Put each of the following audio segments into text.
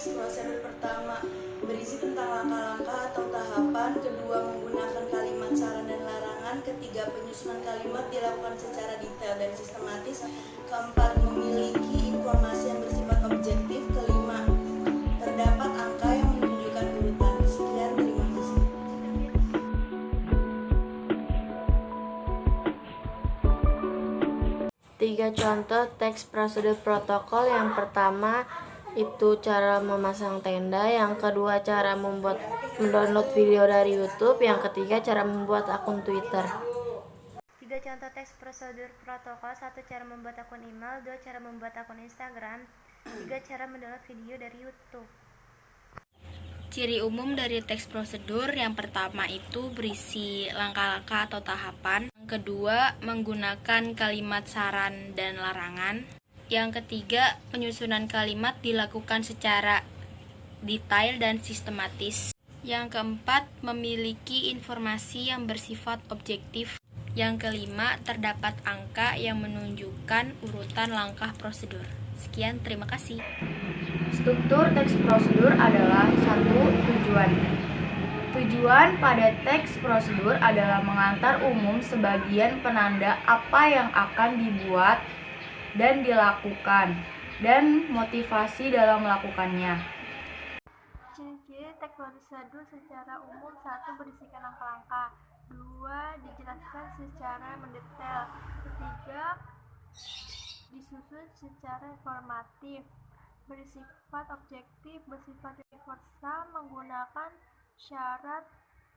teks prosedur pertama berisi tentang langkah-langkah atau tahapan, kedua menggunakan kalimat saran dan larangan, ketiga penyusunan kalimat dilakukan secara detail dan sistematis, keempat memiliki informasi yang bersifat objektif, kelima terdapat angka yang menunjukkan urutan. Sekian, terima kasih. Tiga contoh teks prosedur protokol. Yang pertama itu cara memasang tenda, yang kedua cara mendownload video dari YouTube, yang ketiga cara membuat akun Twitter. Tiga contoh teks prosedur protokol: 1 cara membuat akun email, 2 cara membuat akun Instagram, 3 cara mendownload video dari YouTube. Ciri umum dari teks prosedur: yang pertama itu berisi langkah-langkah atau tahapan, yang kedua menggunakan kalimat saran dan larangan, yang ketiga penyusunan kalimat dilakukan secara detail dan sistematis, yang keempat memiliki informasi yang bersifat objektif, yang kelima terdapat angka yang menunjukkan urutan langkah prosedur. Sekian, terima kasih. Struktur teks prosedur adalah 1. Tujuan. Tujuan pada teks prosedur adalah mengantar umum sebagian penanda apa yang akan dibuat dan dilakukan, dan motivasi dalam melakukannya. Ciri-ciri teks prosedur secara umum: 1. Berisikan langkah-langkah, 2. Dijelaskan secara mendetail, 3. Disusun secara informatif, bersifat objektif, bersifat universal, menggunakan syarat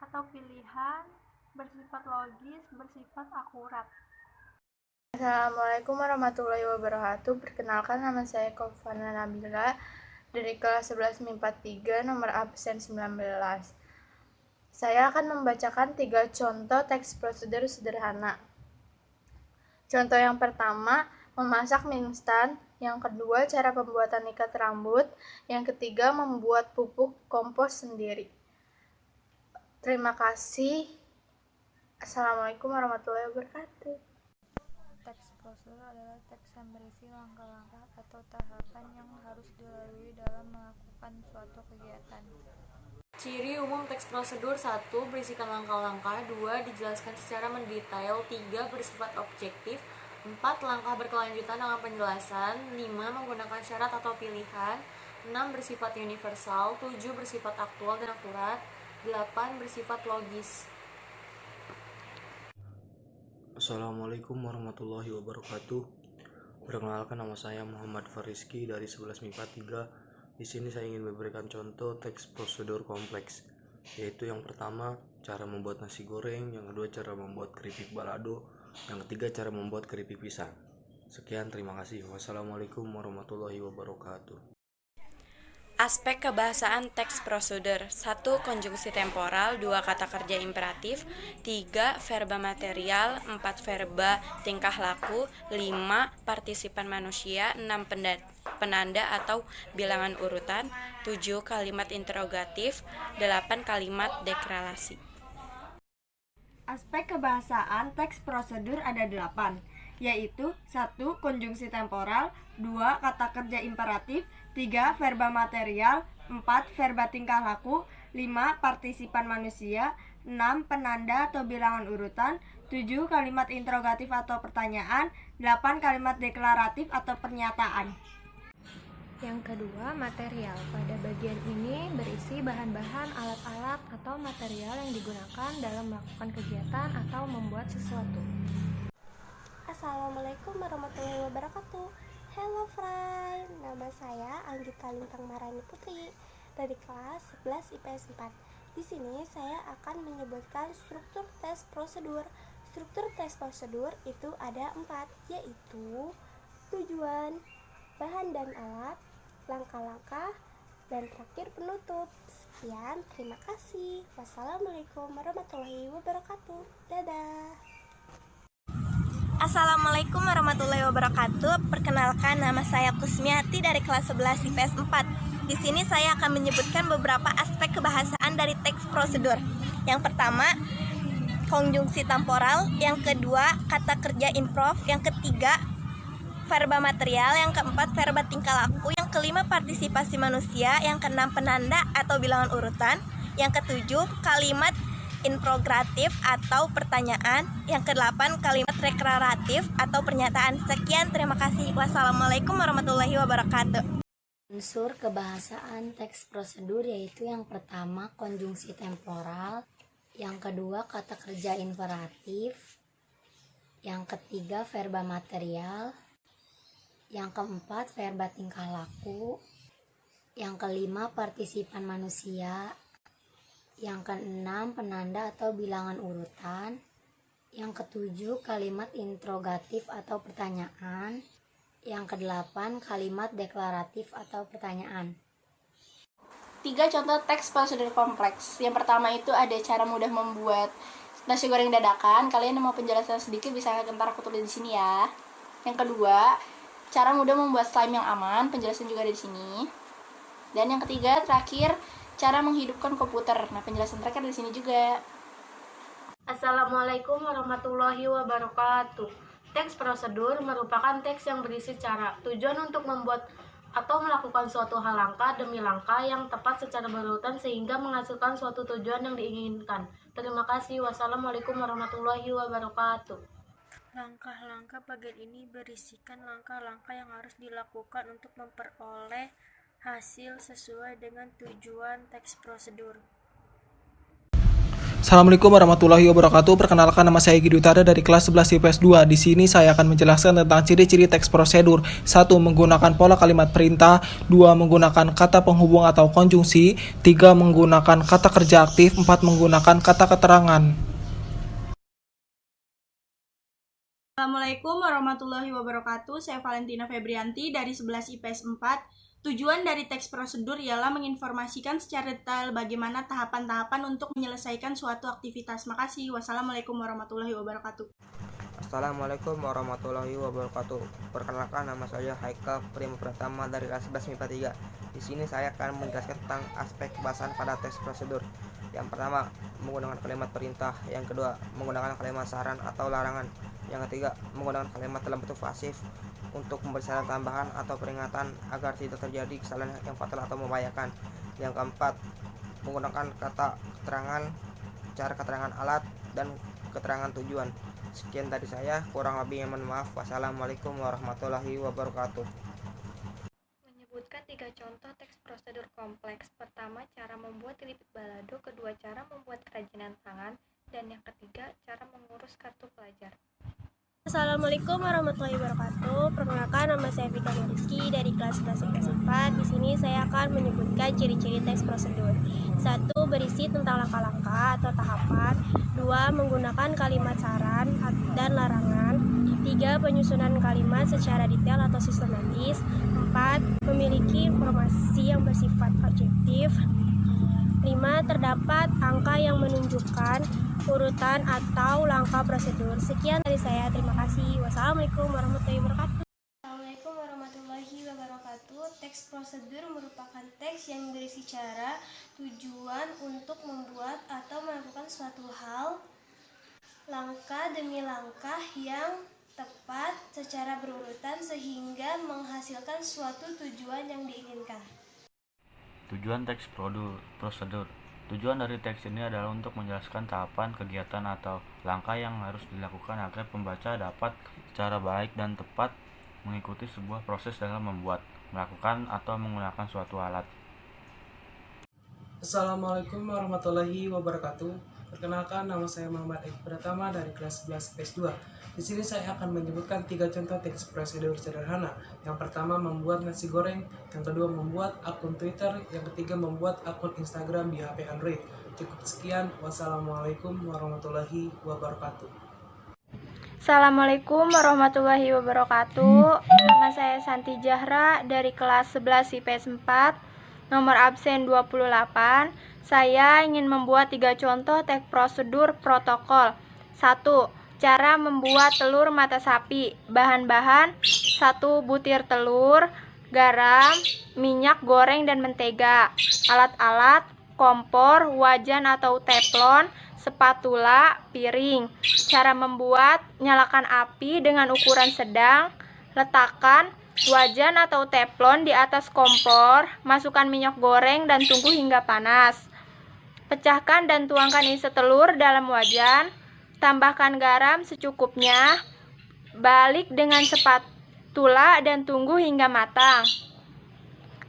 atau pilihan, bersifat logis, bersifat akurat. Assalamualaikum warahmatullahi wabarakatuh. Perkenalkan, nama saya Kofana Nabila dari kelas 11 MIPA 3 nomor absen 19. Saya akan membacakan 3 contoh teks prosedur sederhana. Contoh yang pertama, memasak mie instan. Yang kedua, cara pembuatan ikat rambut. Yang ketiga, membuat pupuk kompos sendiri. Terima kasih. Assalamualaikum warahmatullahi wabarakatuh. Teks prosedur adalah teks yang berisi langkah-langkah atau tahapan yang harus dilalui dalam melakukan suatu kegiatan. Ciri umum teks prosedur: 1. Berisikan langkah-langkah, 2. Dijelaskan secara mendetail, 3. Bersifat objektif, 4. Langkah berkelanjutan dengan penjelasan, 5. Menggunakan syarat atau pilihan, 6. Bersifat universal, 7. Bersifat aktual dan akurat, 8. Bersifat logis. Assalamualaikum warahmatullahi wabarakatuh. Perkenalkan, nama saya Muhammad Fariski dari 11 MIPA 3. Di sini saya ingin memberikan contoh teks prosedur kompleks, yaitu yang pertama cara membuat nasi goreng, yang kedua cara membuat keripik balado, yang ketiga cara membuat keripik pisang. Sekian, terima kasih. Wassalamualaikum warahmatullahi wabarakatuh. Aspek kebahasaan teks prosedur: 1. Konjungsi temporal, 2. Kata kerja imperatif, 3. Verba material, 4. Verba tingkah laku, 5. Partisipan manusia, 6. Penanda atau bilangan urutan, 7. Kalimat interrogatif, 8. Kalimat deklarasi. Aspek kebahasaan teks prosedur ada 8, yaitu 1. Konjungsi temporal, 2. Kata kerja imperatif, 3. Verba material, 4. Verba tingkah laku, 5. Partisipan manusia, 6. Penanda atau bilangan urutan, 7. Kalimat interrogatif atau pertanyaan, 8. Kalimat deklaratif atau pernyataan. Yang kedua, material. Pada bagian ini berisi bahan-bahan, alat-alat, atau material yang digunakan dalam melakukan kegiatan atau membuat sesuatu. Assalamualaikum warahmatullahi wabarakatuh. Hello friend, nama saya Anggita Lintang Marani Putri dari kelas 11 IPS 4. Di sini saya akan menyebutkan struktur tes prosedur. Struktur tes prosedur itu ada 4, yaitu tujuan, bahan dan alat, langkah-langkah, dan terakhir penutup. Sekian, terima kasih. Wassalamualaikum warahmatullahi wabarakatuh. Dadah. Assalamualaikum warahmatullahi wabarakatuh. Perkenalkan, nama saya Kusmiati dari kelas 11 IPS 4. Di sini saya akan menyebutkan beberapa aspek kebahasaan dari teks prosedur. Yang pertama, konjungsi temporal, yang kedua, kata kerja improv, yang ketiga, verba material, yang keempat, verba tingkah laku, yang yang kelima partisipasi manusia, yang keenam penanda atau bilangan urutan, yang ketujuh kalimat interogatif atau pertanyaan, yang kedelapan kalimat deklaratif atau pernyataan. Sekian, terima kasih. Wassalamualaikum warahmatullahi wabarakatuh. Unsur kebahasaan teks prosedur yaitu yang pertama konjungsi temporal, yang kedua kata kerja imperatif, yang ketiga verba material, yang keempat verba tingkah laku, yang kelima partisipan manusia, yang keenam penanda atau bilangan urutan, yang ketujuh kalimat interogatif atau pertanyaan, yang kedelapan kalimat deklaratif atau pertanyaan. 3 contoh teks prosedur kompleks. Yang pertama itu ada cara mudah membuat nasi goreng dadakan. Kalian mau penjelasan sedikit bisa ntar aku tulis di sini ya. Yang kedua, cara mudah membuat slime yang aman. Penjelasan juga ada di sini. Dan yang ketiga, terakhir, cara menghidupkan komputer. Nah, penjelasan terakhir di sini juga. Assalamualaikum warahmatullahi wabarakatuh. Teks prosedur merupakan teks yang berisi cara, tujuan untuk membuat atau melakukan suatu hal langkah demi langkah yang tepat secara berurutan sehingga menghasilkan suatu tujuan yang diinginkan. Terima kasih. Wassalamualaikum warahmatullahi wabarakatuh. Langkah-langkah bagian ini berisikan langkah-langkah yang harus dilakukan untuk memperoleh hasil sesuai dengan tujuan teks prosedur. Assalamualaikum warahmatullahi wabarakatuh. Perkenalkan, nama saya Gidi Utara dari kelas 11 IPS 2. Di sini saya akan menjelaskan tentang ciri-ciri teks prosedur. 1. Menggunakan pola kalimat perintah. 2. Menggunakan kata penghubung atau konjungsi. 3. Menggunakan kata kerja aktif. 4. Menggunakan kata keterangan. Assalamualaikum warahmatullahi wabarakatuh. Saya Valentina Febrianti dari 11 IPS 4. Tujuan dari teks prosedur ialah menginformasikan secara detail bagaimana tahapan-tahapan untuk menyelesaikan suatu aktivitas. Makasih. Wassalamualaikum warahmatullahi wabarakatuh. Assalamualaikum warahmatullahi wabarakatuh. Perkenalkan, nama saya Haikal Prima Pratama dari kelas 11 MIPA 3. Di sini saya akan menjelaskan tentang aspek kebahasaan pada teks prosedur. Yang pertama, menggunakan kalimat perintah. Yang kedua, menggunakan kalimat saran atau larangan. Yang ketiga, menggunakan kalimat dalam bentuk pasif untuk memberi saran tambahan atau peringatan agar tidak terjadi kesalahan yang fatal atau membahayakan. Yang keempat, menggunakan kata keterangan, cara keterangan alat, dan keterangan tujuan. Sekian dari saya, kurang lebihnya mohon maaf. Wassalamualaikum warahmatullahi wabarakatuh. Menyebutkan 3 contoh teks prosedur kompleks. Pertama, cara membuat keripik balado. Kedua, cara membuat kerajinan tangan. Dan yang ketiga, cara mengurus kartu pelajar. Assalamualaikum warahmatullahi wabarakatuh. Perkenalkan, nama saya Vika Rizky dari kelas 11 IPS 4. Di sini saya akan menyebutkan ciri-ciri teks prosedur. 1. Berisi tentang langkah-langkah atau tahapan. 2. Menggunakan kalimat saran dan larangan. 3. Penyusunan kalimat secara detail atau sistematis. 4. Memiliki informasi yang bersifat objektif. 5. Terdapat angka yang menunjukkan urutan atau langkah prosedur. Sekian dari saya, terima kasih. Wassalamualaikum warahmatullahi wabarakatuh. Assalamualaikum warahmatullahi wabarakatuh. Teks prosedur merupakan teks yang berisi cara, tujuan untuk membuat atau melakukan suatu hal, langkah demi langkah yang tepat secara berurutan sehingga menghasilkan suatu tujuan yang diinginkan. Tujuan teks prosedur. Tujuan dari teks ini adalah untuk menjelaskan tahapan, kegiatan, atau langkah yang harus dilakukan agar pembaca dapat secara baik dan tepat mengikuti sebuah proses dalam membuat, melakukan, atau menggunakan suatu alat. Assalamualaikum warahmatullahi wabarakatuh. Perkenalkan, nama saya Muhammad Eki Pratama dari kelas 11 IPS 2. Di sini saya akan menyebutkan 3 contoh teks prosedur sederhana. Yang pertama, membuat nasi goreng. Yang kedua, membuat akun Twitter. Yang ketiga, membuat akun Instagram di HP Android. Cukup sekian. Wassalamualaikum warahmatullahi wabarakatuh. Assalamualaikum warahmatullahi wabarakatuh. Nama saya Santi Jahra dari kelas 11 IPS 4. Nomor absen 28. Saya ingin membuat 3 contoh teks prosedur protokol. 1. Cara membuat telur mata sapi. Bahan-bahan: 1 butir telur, garam, minyak goreng dan mentega. Alat-alat: kompor, wajan atau teflon, spatula, piring. Cara membuat: nyalakan api dengan ukuran sedang, letakkan wajan atau teflon di atas kompor, masukkan minyak goreng dan tunggu hingga panas. Pecahkan dan tuangkan isi telur dalam wajan, tambahkan garam secukupnya, balik dengan spatula dan tunggu hingga matang.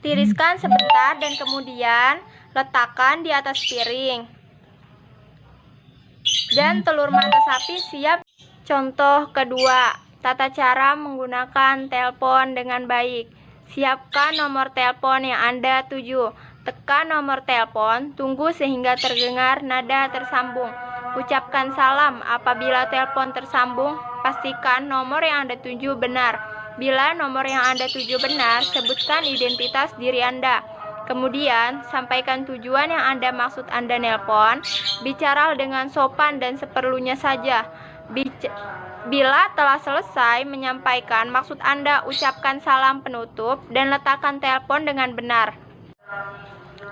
Tiriskan sebentar dan kemudian letakkan di atas piring. Dan telur mata sapi siap. Contoh kedua, tata cara menggunakan telepon dengan baik. Siapkan nomor telepon yang Anda tuju. Tekan nomor telepon, tunggu sehingga terdengar nada tersambung. Ucapkan salam apabila telepon tersambung, pastikan nomor yang Anda tuju benar. Bila nomor yang Anda tuju benar, sebutkan identitas diri Anda. Kemudian, sampaikan tujuan yang Anda maksud Anda nelpon. Bicara dengan sopan dan seperlunya saja. Bila telah selesai menyampaikan maksud Anda, ucapkan salam penutup dan letakkan telepon dengan benar.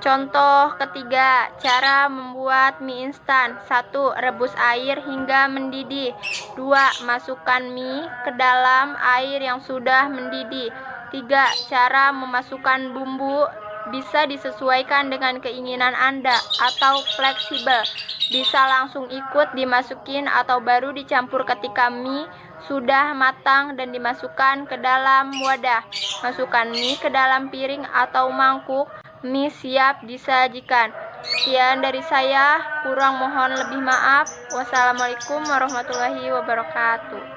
Contoh ketiga, cara membuat mie instan. 1. Rebus air hingga mendidih. 2. Masukkan mie ke dalam air yang sudah mendidih. 3. Cara memasukkan bumbu bisa disesuaikan dengan keinginan Anda atau fleksibel. Bisa langsung ikut dimasukin atau baru dicampur ketika mie sudah matang dan dimasukkan ke dalam wadah. Masukkan mie ke dalam piring atau mangkuk. Mie siap disajikan. Sekian dari saya, kurang mohon lebih maaf. Wassalamualaikum warahmatullahi wabarakatuh.